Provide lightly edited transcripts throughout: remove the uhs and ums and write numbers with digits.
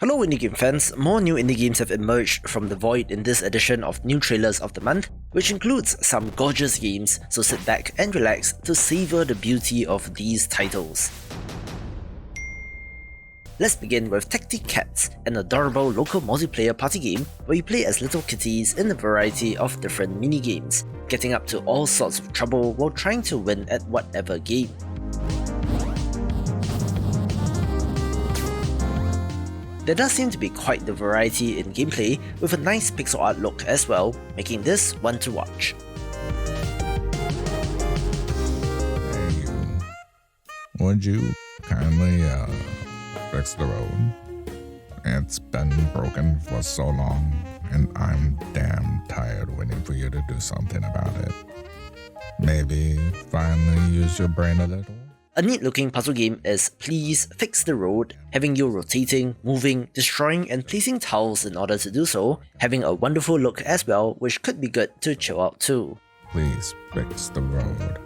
Hello indie game fans, more new indie games have emerged from the void in this edition of New Trailers of the Month, which includes some gorgeous games, so sit back and relax to savour the beauty of these titles. Let's begin with TactiCats, an adorable local multiplayer party game where you play as little kitties in a variety of different mini-games, getting up to all sorts of trouble while trying to win at whatever game. There does seem to be quite the variety in gameplay, with a nice pixel art look as well, making this one to watch. Hey, would you kindly fix the road? It's been broken for so long, and I'm damn tired waiting for you to do something about it. Maybe finally use your brain a little? A neat looking puzzle game is Please Fix the Road, having you rotating, moving, destroying and placing tiles in order to do so, having a wonderful look as well, which could be good to chill out too. Please fix the road.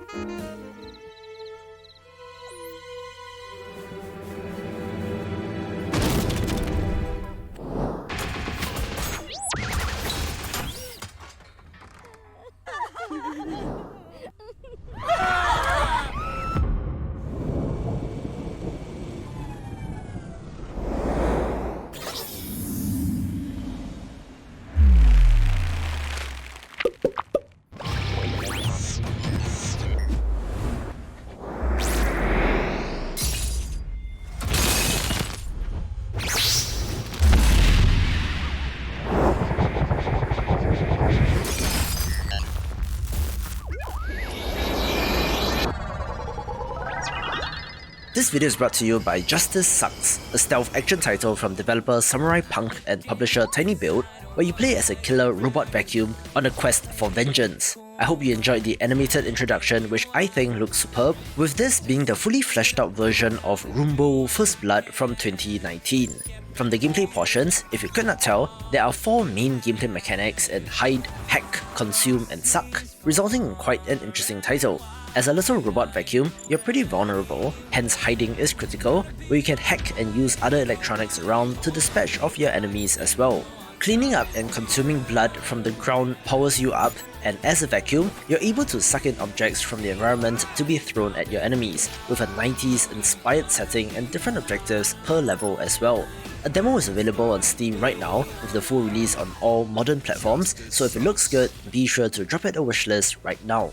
This video is brought to you by Justice Sucks, a stealth action title from developer Samurai Punk and publisher Tiny Build, where you play as a killer robot vacuum on a quest for vengeance. I hope you enjoyed the animated introduction, which I think looks superb, with this being the fully fleshed out version of Rumble First Blood from 2019. From the gameplay portions, if you could not tell, there are 4 main gameplay mechanics in Hide, Hack, Consume and Suck, resulting in quite an interesting title. As a little robot vacuum, you're pretty vulnerable, hence hiding is critical, where you can hack and use other electronics around to dispatch of your enemies as well. Cleaning up and consuming blood from the ground powers you up, and as a vacuum, you're able to suck in objects from the environment to be thrown at your enemies, with a 90s inspired setting and different objectives per level as well. A demo is available on Steam right now, with the full release on all modern platforms, so if it looks good, be sure to drop it a wishlist right now.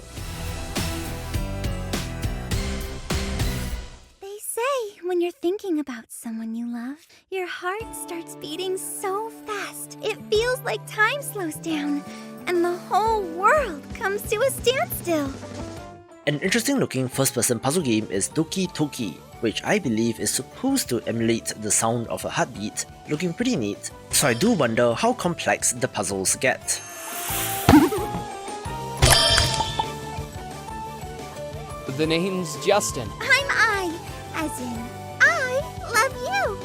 When you're thinking about someone you love, your heart starts beating so fast, it feels like time slows down, and the whole world comes to a standstill. An interesting looking first-person puzzle game is DokiToki, which I believe is supposed to emulate the sound of a heartbeat, looking pretty neat, so I do wonder how complex the puzzles get. The name's Justin. I'm I, as in, I love you!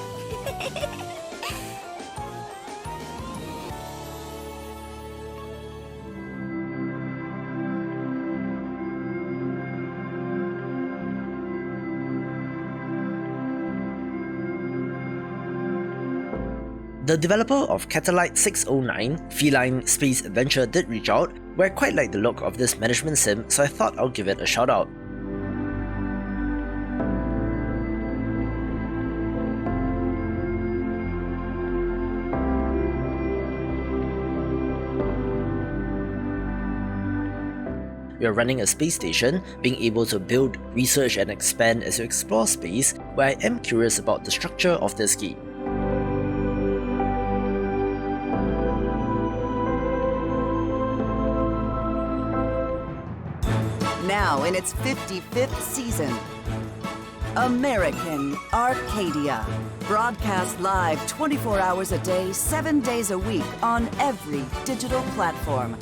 The developer of Catalyte 609, Feline Space Adventure did reach out, where I quite like the look of this management sim, so I thought I'll give it a shout out. You're running a space station, being able to build, research and expand as you explore space, where I am curious about the structure of this game. Now in its 55th season, American Arcadia. Broadcast live 24 hours a day, 7 days a week on every digital platform.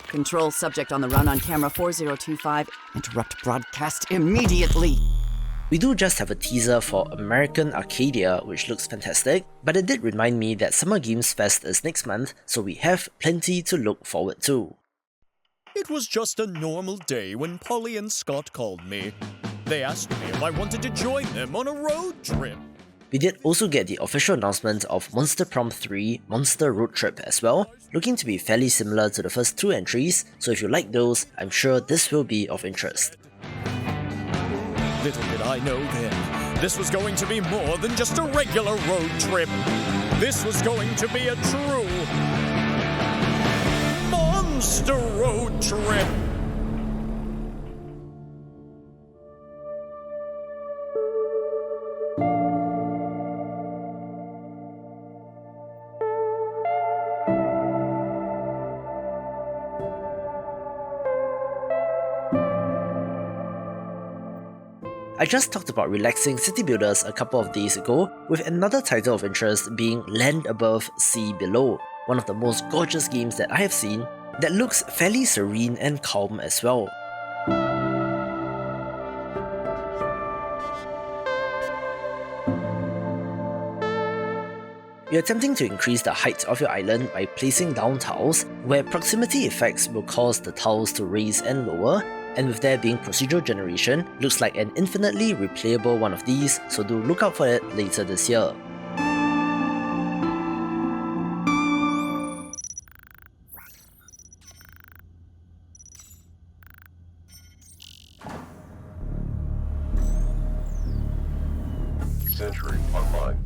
Control subject on the run on camera 4025. Interrupt broadcast immediately. We do just have a teaser for American Arcadia, which looks fantastic, but it did remind me that Summer Games Fest is next month, so we have plenty to look forward to. It was just a normal day when Polly and Scott called me. They asked me if I wanted to join them on a road trip. We did also get the official announcement of Monster Prom 3 Monster Roadtrip as well, looking to be fairly similar to the first 2 entries, so if you like those, I'm sure this will be of interest. Little did I know then, this was going to be more than just a regular road trip. This was going to be a true monster road trip. I just talked about relaxing city builders a couple of days ago, with another title of interest being Land Above, Sea Below, one of the most gorgeous games that I have seen that looks fairly serene and calm as well. You're attempting to increase the height of your island by placing down tiles, where proximity effects will cause the tiles to raise and lower, and with there being procedural generation, looks like an infinitely replayable one of these, so do look out for it later this year. Century Online.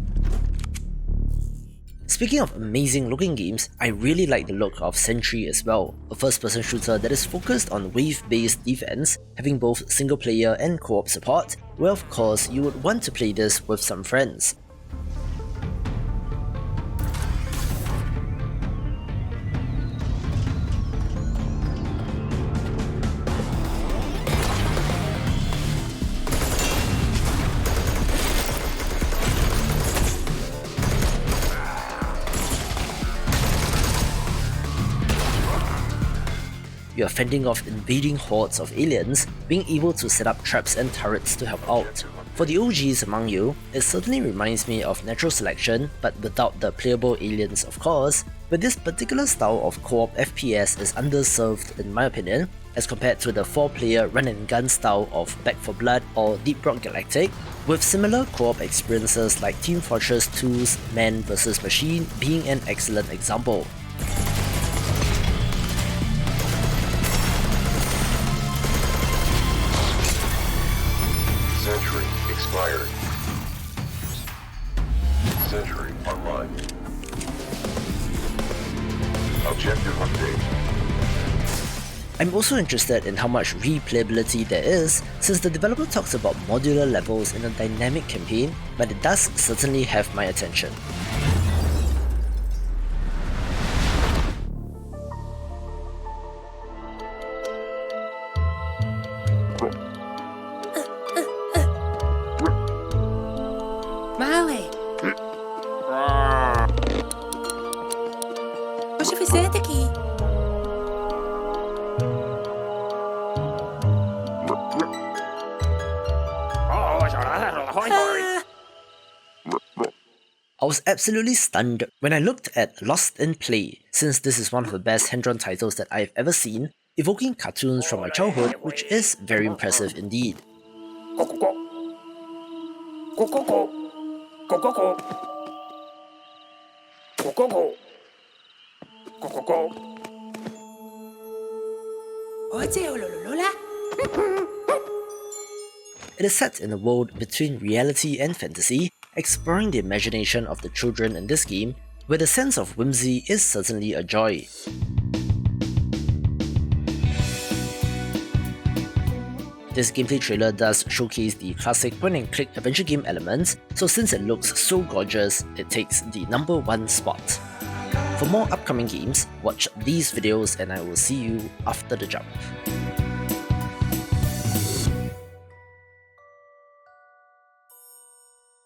Speaking of amazing looking games, I really like the look of Sentry as well, a first-person shooter that is focused on wave-based defense, having both single-player and co-op support, where of course you would want to play this with some friends. You are fending off invading hordes of aliens, being able to set up traps and turrets to help out. For the OGs among you, it certainly reminds me of Natural Selection, but without the playable aliens of course, but this particular style of co-op FPS is underserved in my opinion, as compared to the 4-player run-and-gun style of Back 4 Blood or Deep Rock Galactic, with similar co-op experiences like Team Fortress 2's Man vs Machine being an excellent example. Century expired. Century Online. Objective update. I'm also interested in how much replayability there is, since the developer talks about modular levels in a dynamic campaign, but it does certainly have my attention. Você fez certo aqui. I was absolutely stunned when I looked at Lost in Play, since this is one of the best hand-drawn titles that I've ever seen, evoking cartoons from my childhood, which is very impressive indeed. It is set in a world between reality and fantasy, exploring the imagination of the children in this game, where the sense of whimsy is certainly a joy. This gameplay trailer does showcase the classic point-and-click adventure game elements, so since it looks so gorgeous, it takes the #1 spot. For more upcoming games, watch these videos and I will see you after the jump.